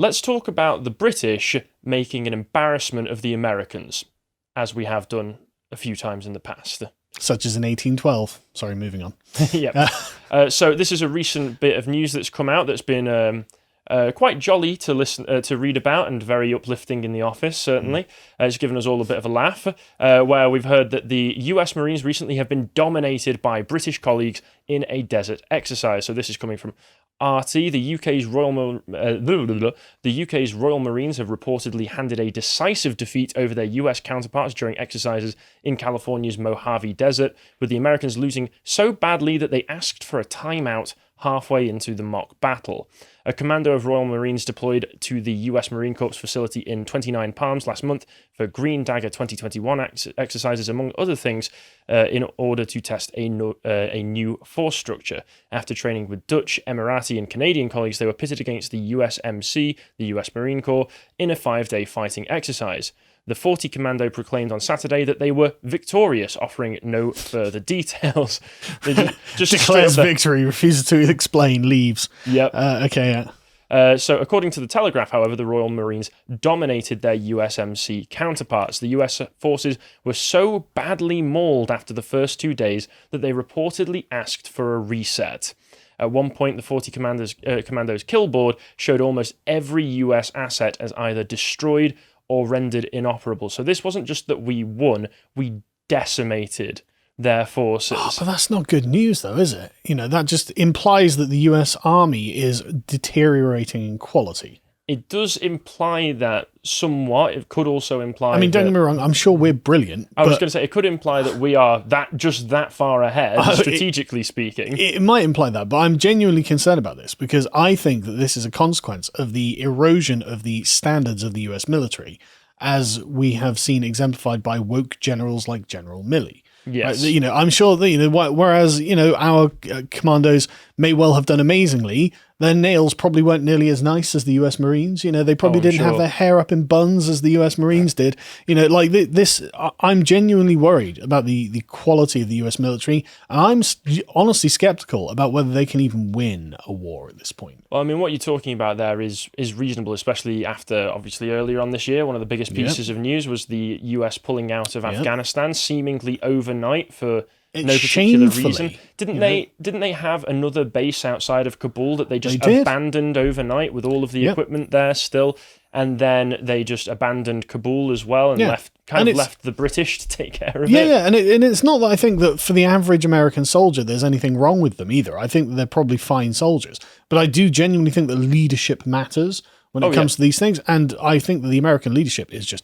let's talk about the British making an embarrassment of the Americans, as we have done a few times in the past. Such as in 1812. Sorry, moving on. Yep. So this is a recent bit of news that's come out that's been quite jolly to listen to read about, and very uplifting in the office, certainly. It's given us all a bit of a laugh, where we've heard that the US Marines recently have been dominated by British colleagues in a desert exercise. So this is coming from RT. The UK's Royal Marines have reportedly handed a decisive defeat over their US counterparts during exercises in California's Mojave Desert, with the Americans losing so badly that they asked for a timeout halfway into the mock battle. A commando of Royal Marines deployed to the US Marine Corps facility in 29 Palms last month for Green Dagger 2021 exercises, among other things, in order to test a new force structure. After training with Dutch, Emirati, and Canadian colleagues, they were pitted against the USMC, the US Marine Corps, in a 5-day fighting exercise. The 40 Commando proclaimed on Saturday that they were victorious, offering no further details. They just declares victory, refuses to explain, leaves. Yep. Okay, yeah. So according to the Telegraph, however, the Royal Marines dominated their USMC counterparts. The US forces were so badly mauled after the first 2 days that they reportedly asked for a reset. At one point, the 40 Commandos kill board showed almost every US asset as either destroyed or rendered inoperable. So this wasn't just that we won, we decimated their forces. Oh, but that's not good news, though, is it? You know, that just implies that the US Army is deteriorating in quality. It does imply that somewhat. It could also imply, I mean, don't get me wrong, I'm sure we're brilliant. I was going to say, it could imply that we are that far ahead, strategically speaking. It might imply that, but I'm genuinely concerned about this, because I think that this is a consequence of the erosion of the standards of the US military, as we have seen exemplified by woke generals like General Milley. Yes. You know, I'm sure that, whereas, our commandos may well have done amazingly, their nails probably weren't nearly as nice as the US Marines. They probably didn't have their hair up in buns as the US Marines did. Like this, I'm genuinely worried about the quality of the US military. And I'm honestly skeptical about whether they can even win a war at this point. Well, I mean, what you're talking about there is reasonable, especially after, obviously, earlier on this year, one of the biggest pieces of news was the US pulling out of Afghanistan, seemingly overnight for no particular reason. Didn't they have another base outside of Kabul that they just abandoned overnight with all of the equipment there still? And then they just abandoned Kabul as well and left the British to take care of it. Yeah, and it's not that I think that for the average American soldier there's anything wrong with them either. I think that they're probably fine soldiers. But I do genuinely think that leadership matters when it comes to these things. And I think that the American leadership is just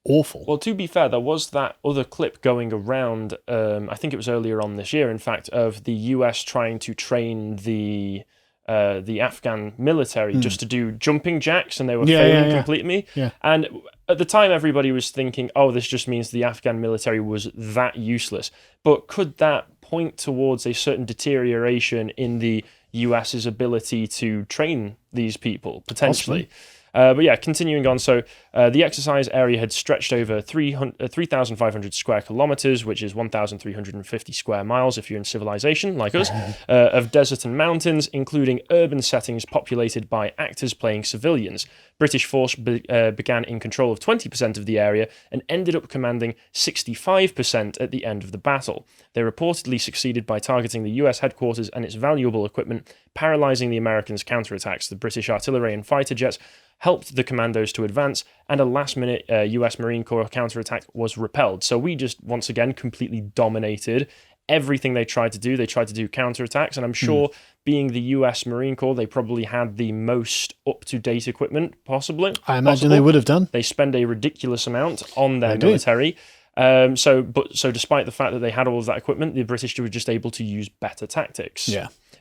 awful. Well, to be fair, there was that other clip going around, I think it was earlier on this year, in fact, of the US trying to train the Afghan military just to do jumping jacks, and they were failing completely. Yeah. And at the time, everybody was thinking, oh, this just means the Afghan military was that useless. But could that point towards a certain deterioration in the US's ability to train these people, potentially? Possibly. But yeah, continuing on. So the exercise area had stretched over 3,500 square kilometers, which is 1,350 square miles if you're in civilization, like us, of desert and mountains, including urban settings populated by actors playing civilians. British force began in control of 20% of the area and ended up commanding 65% at the end of the battle. They reportedly succeeded by targeting the US headquarters and its valuable equipment, paralyzing the Americans' counterattacks. The British artillery and fighter jets helped the commandos to advance, and a last-minute US Marine Corps counterattack was repelled. So we just, once again, completely dominated everything they tried to do. They tried to do counterattacks, and I'm sure, being the US Marine Corps, they probably had the most up-to-date equipment, possibly. I imagine they would have done. They spend a ridiculous amount on their military. So despite the fact that they had all of that equipment, the British were just able to use better tactics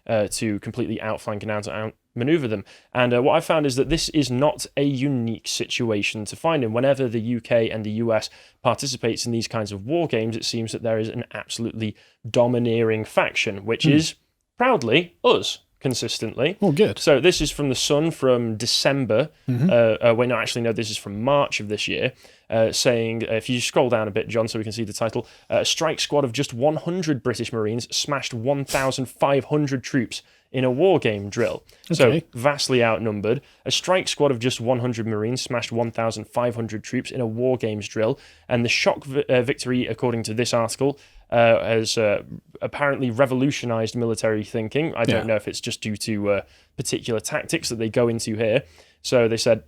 to completely outflank and outmaneuver them. And what I found is that this is not a unique situation to find in. Whenever the UK and the US participates in these kinds of war games, it seems that there is an absolutely domineering faction, which is proudly us. Consistently. Oh, good. So this is from The Sun from December. This is from March of this year, saying, if you scroll down a bit, John, so we can see the title, a strike squad of just 100 British Marines smashed 1,500 troops in a war game drill. Okay. So vastly outnumbered. A strike squad of just 100 Marines smashed 1,500 troops in a war games drill. And the shock victory, according to this article, has apparently revolutionized military thinking. I don't know if it's just due to particular tactics that they go into here. So they said,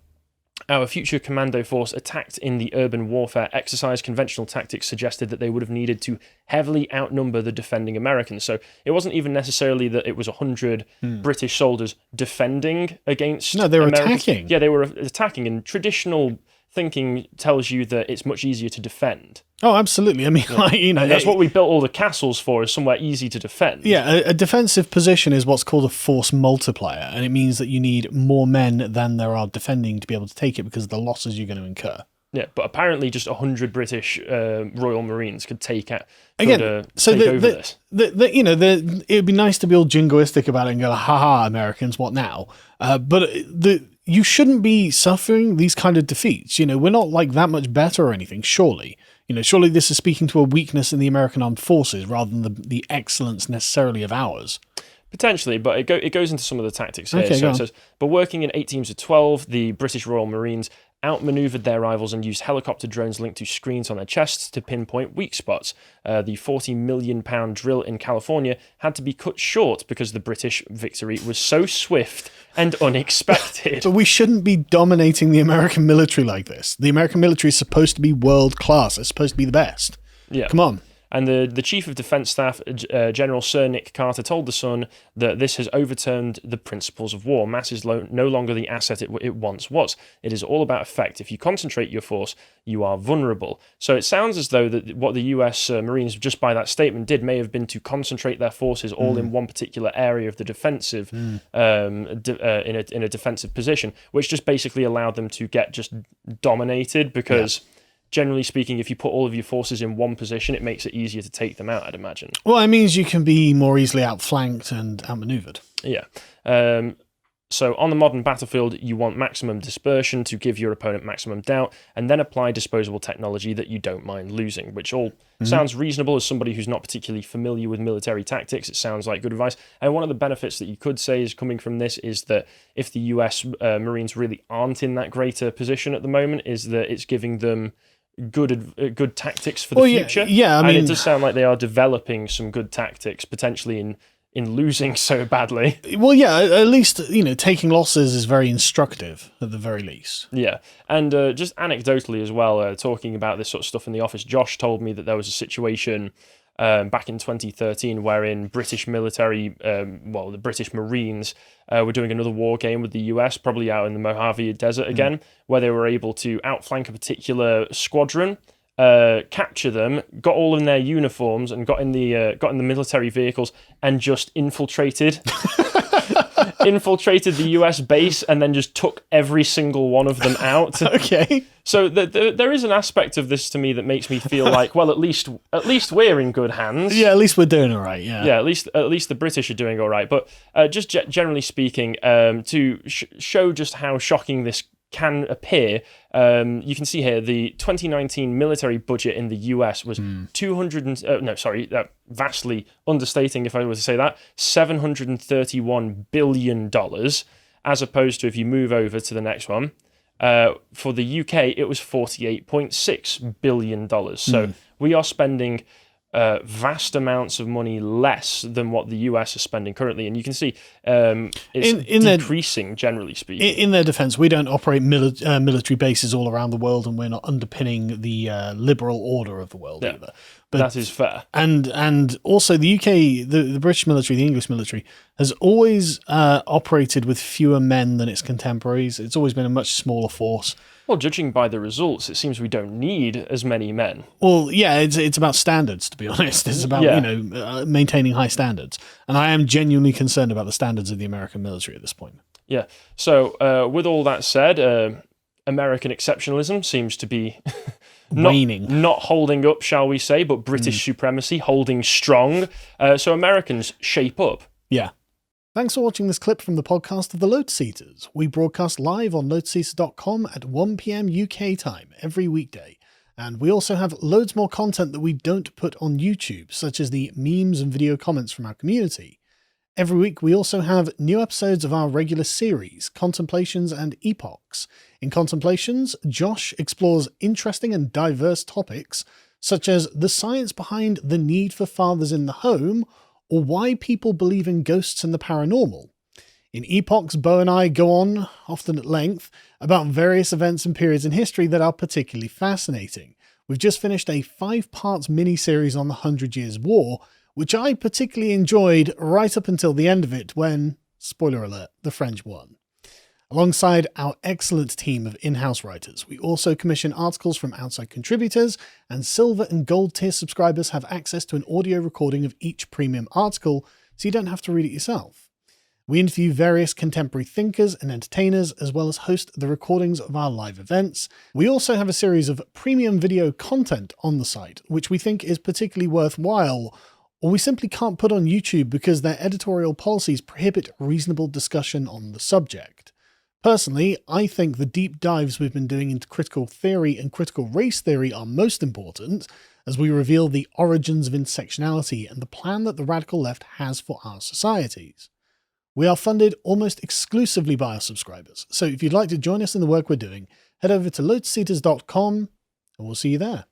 our future commando force attacked in the urban warfare exercise. Conventional tactics suggested that they would have needed to heavily outnumber the defending Americans. So it wasn't even necessarily that it was 100 British soldiers defending against No, they were Americans. attacking. Yeah, they were attacking, and traditional thinking tells you that it's much easier to defend. Oh, absolutely. I mean, That's what we built all the castles for, is somewhere easy to defend. Yeah, a defensive position is what's called a force multiplier, and it means that you need more men than there are defending to be able to take it because of the losses you're going to incur. Yeah, but apparently just 100 British Royal Marines could take over this. It would be nice to be all jingoistic about it and go, haha, Americans, what now? But you shouldn't be suffering these kind of defeats. We're not like that much better or anything, surely. Surely this is speaking to a weakness in the American armed forces rather than the excellence necessarily of ours. Potentially, but it goes into some of the tactics here. Okay, So it says, but working in 8 teams of 12, the British Royal Marines outmaneuvered their rivals and used helicopter drones linked to screens on their chests to pinpoint weak spots. The £40 million drill in California had to be cut short because the British victory was so swift and unexpected. But we shouldn't be dominating the American military like this. The American military is supposed to be world class. It's supposed to be the best. Yeah. Come on. And the Chief of Defence Staff, General Sir Nick Carter, told The Sun that this has overturned the principles of war. Mass is no longer the asset it once was. It is all about effect. If you concentrate your force, you are vulnerable. So it sounds as though that what the US Marines, just by that statement, did may have been to concentrate their forces all in one particular area of the defensive, in a defensive position, which just basically allowed them to get just dominated because... Yeah. Generally speaking, if you put all of your forces in one position, it makes it easier to take them out, I'd imagine. Well, it means you can be more easily outflanked and outmaneuvered. Yeah. So on the modern battlefield, you want maximum dispersion to give your opponent maximum doubt, and then apply disposable technology that you don't mind losing, which all sounds reasonable as somebody who's not particularly familiar with military tactics. It sounds like good advice. And one of the benefits that you could say is coming from this is that if the US Marines really aren't in that greater position at the moment, is that it's giving them good tactics for the future. Yeah, I mean, and it does sound like they are developing some good tactics, potentially in losing so badly. Well, yeah, at least, taking losses is very instructive, at the very least. Yeah, and just anecdotally as well, talking about this sort of stuff in the office, Josh told me that there was a situation back in 2013 wherein British military, the British Marines were doing another war game with the US, probably out in the Mojave Desert again, where they were able to outflank a particular squadron, capture them, got all in their uniforms, and got in the military vehicles, and just infiltrated the US base, and then just took every single one of them out. Okay. So there is an aspect of this to me that makes me feel like, well, at least we're in good hands. Yeah, at least we're doing all right. Yeah. Yeah, at least the British are doing all right. But just generally speaking, to show just how shocking this can appear, you can see here the 2019 military budget in the US was vastly understating if I were to say that, $731 billion, as opposed to, if you move over to the next one, for the UK, it was $48.6 billion. So we are spending vast amounts of money less than what the US is spending currently. And you can see it's decreasing, generally speaking. In their defense, we don't operate military bases all around the world, and we're not underpinning the liberal order of the world either. But that is fair. And also the UK, the British military, the English military, has always operated with fewer men than its contemporaries. It's always been a much smaller force. Well, judging by the results, it seems we don't need as many men. Well, yeah, it's about standards, to be honest. It's about maintaining high standards. And I am genuinely concerned about the standards of the American military at this point. Yeah. So with all that said, American exceptionalism seems to be waning, not holding up, shall we say, but British supremacy holding strong. So Americans shape up. Yeah. Thanks for watching this clip from the podcast of the Lotus Eaters. We broadcast live on lotuseaters.com at 1 p.m. UK time every weekday. And we also have loads more content that we don't put on YouTube, such as the memes and video comments from our community. Every week, we also have new episodes of our regular series, Contemplations and Epochs. In Contemplations, Josh explores interesting and diverse topics, such as the science behind the need for fathers in the home, or why people believe in ghosts and the paranormal. In Epochs, Bo and I go on, often at length, about various events and periods in history that are particularly fascinating. We've just finished a 5-part mini-series on the 100 Years' War, which I particularly enjoyed right up until the end of it when, spoiler alert, the French won. Alongside our excellent team of in-house writers, we also commission articles from outside contributors, and Silver and Gold tier subscribers have access to an audio recording of each premium article, so you don't have to read it yourself. We interview various contemporary thinkers and entertainers, as well as host the recordings of our live events. We also have a series of premium video content on the site, which we think is particularly worthwhile, or we simply can't put on YouTube because their editorial policies prohibit reasonable discussion on the subject. Personally, I think the deep dives we've been doing into critical theory and critical race theory are most important, as we reveal the origins of intersectionality and the plan that the radical left has for our societies. We are funded almost exclusively by our subscribers, so if you'd like to join us in the work we're doing, head over to lotuseaters.com and we'll see you there.